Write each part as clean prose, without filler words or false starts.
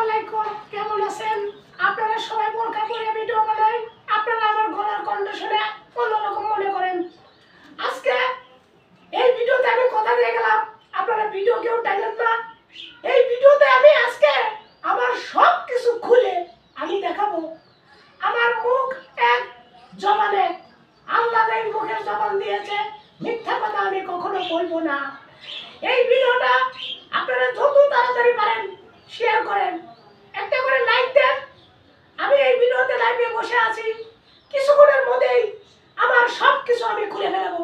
আলাইকুম, কেমন আছেন? আপনারা সবাই বোরকা পরে ভিডিও বানাই, আপনারা আমার গলার কণ্ঠ শুনে অন্যরকম মনে করেন। আজকে এই ভিডিওতে আমি কথা দিয়ে গেলাম, আপনারা ভিডিও কেউ টাইলেন না। এই ভিডিওতে আমি আজকে আমার সব কিছু খুলে আমি দেখাবো। আমার মুখ এক জবানে, আল্লাহ এই মুখের জবান দিয়েছে, মিথ্যা কথা আমি কখনো বলবো না। এই ভিডিওটা আপনারা যত তাড়াতাড়ি পারেন শেয়ার করেন, একটা করে লাইক দেন। আমি এই ভিডিওতে লাইভে বসে আছি, কিছুক্ষণের মধ্যেই আমার সব কিছু আমি খুলে ফেলবো।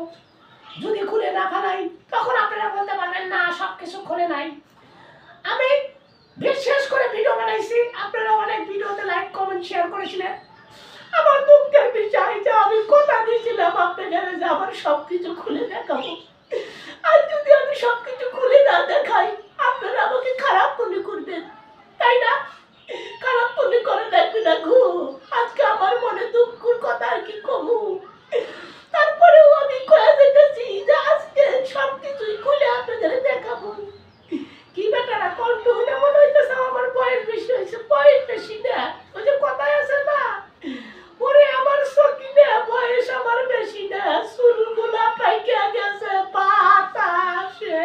যদি খুলে না ফেলাই তখন আপনারা বলতে পারবেন না সব কিছু খুলে নাই। আমি বিশেষ করে ভিডিও বানাইছি, আপনারা অনেক ভিডিওতে লাইক কমেন্ট শেয়ার করেছিলেন। আমার দুঃখের বিষয় যে আমি কথা দিয়েছিলাম আপনাদের যে আমার সব কিছু খুলে দেখাবো, আর যদি আমি সবকিছু খুলে না দেখাই আপনারা আমাকে খারাপ মনে করবেন, তাই না? খারাপ মনে করে দেখবে না গো। আজকে আমার মনে দুঃখের কথা আর কি কমু, তারপরেও আমি কয়ে দিতেছি যে আজকে সবকিছুই খুলে আপনাদের দেখাবো। কি বেটারা কণ্ঠ হলে মনে হইতেছে আমার বয়স বেশি হয়েছে। বয়স বেশি না, ওই যে কথায় আছে না, ওরে আমার সখী না, বয়স আমার বেশি না, চুলগুলা পাইকে গেছে বাতাসে।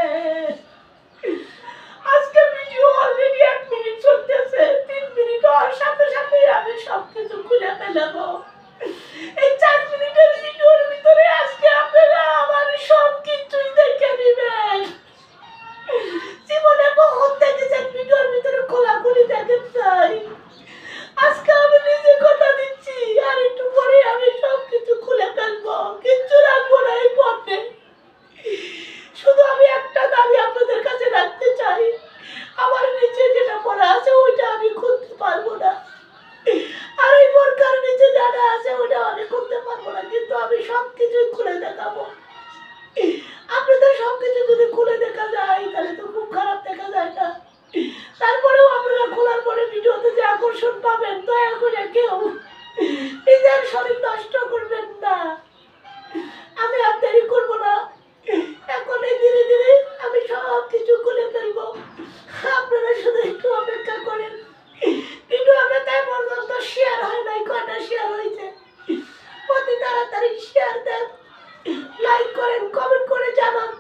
আজকে ভিডিও অলরেডি 1 মিনিট চলতেছে, 3 মিনিট হওয়ার সাথে সাথে আমি সবকিছু খুলে ফেলবো। এই 4 মিনিটের ভিডিওর ভিতরে আজকে আপনারা আমার সবকিছুই দেখে নেবেন। জীবনে বহুত দেখেছেন ভিডিওর ভিতরে খোলাখুলি দেখেন চাই। আজকে আমি নিজে কথা দিচ্ছি, আর একটু পরে আমি সবকিছু খুলে ফেলবো, কিচ্ছু রাখবো না এই পথে। শুধু আমি একটা দাবি আপনাদের কাছে রাখতে চাই, আমার নিচে যেটা পড়া আছে ওইটা আমি খুলতে পারবো না, আর এই বোরকার নিচে যেটা আছে ওইটা আমি খুলতে পারবো না, কিন্তু আমি সবকিছুই খুলে দেখাবো। আপনাদের সবকিছু যদি খুলে দেখা যায় তাহলে তো খুব খারাপ দেখা যায় না। তারপরেও আপনারা খোলার পরে ভিডিওতে যে আকর্ষণ পাবেন, দয়া করে কেউ নিজের শরীর নষ্ট করবেন না। আমি আর দেরি করবো না, এখনই ধীরে ধীরে আমি সব কিছু খুলে ফেলবো। আপনারা শুধু একটু অপেক্ষা করেন। ভিডিও আমরা তাই পর্যন্ত শেয়ার হয় নাই, কয়টা শেয়ার হয়েছে, অতি তাড়াতাড়ি শেয়ার দেন, লাইক করেন, কমেন্ট করে জানান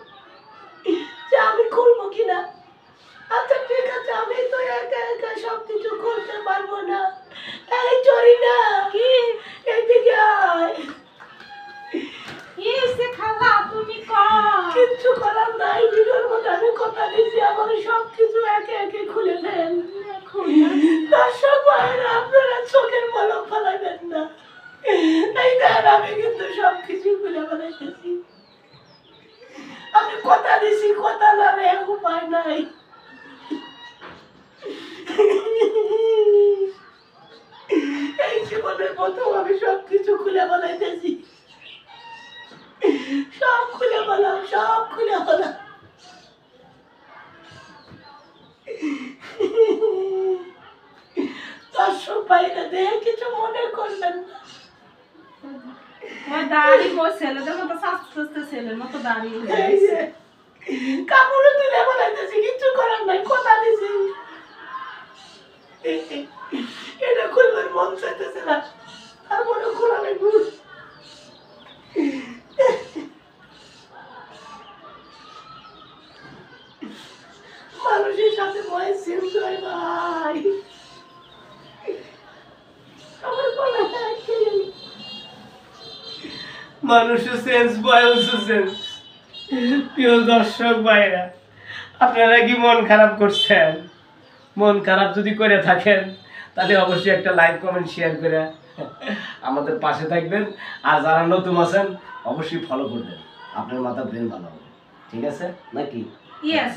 যে আমি খুলবো কিনা। আচ্ছা ঠিক আছে, আমি তো একা একা সবকিছু খুলতে পারবো না। এই চরি না কি, এইদিকে আয়। কিচ্ছু করার নাই, ভিডিওর মধ্যে আমি কথা দিয়েছি আমার সবকিছু একে একে খুলে দেন। দর্শক ভাইরা আপনারা চোখের পলক ফেলাবেন না, এই দেন আমি কিন্তু সবকিছু খুলে ফেলাইতেছি। আমি কথা দিছি, কথা না রে উপায় নাই। এই জীবনের প্রথম আমি সবকিছু খুলে ফেলাইতেছি। সব খুলে বলাম, সব খুলে বলাম। দর্শক ভাইরা দেখে কিছু মনে করবেন না। কাপড় তুলে বলাইতেছি, কিচ্ছু করার নাই, কথা দিছি। এটা খুলবার মন চাইতেছে না, তারপরে খোলা লাগবে। মানুষের সাথে ভয় চেঞ্জ হয় ভাই, মানুষও চেঞ্জ, বয়সও চেঞ্জ। প্রিয় দর্শক ভাইরা, আপনারা কি মন খারাপ করছেন? মন খারাপ যদি করে থাকেন তাহলে অবশ্যই একটা লাইক কমেন্ট শেয়ার করে আমাদের পাশে থাকবেন। আর যারা নতুন আছেন অবশ্যই ফলো করবেন, আপনার মাথা ব্রেন ভালো হবে। ঠিক আছে নাকি? ইয়েস।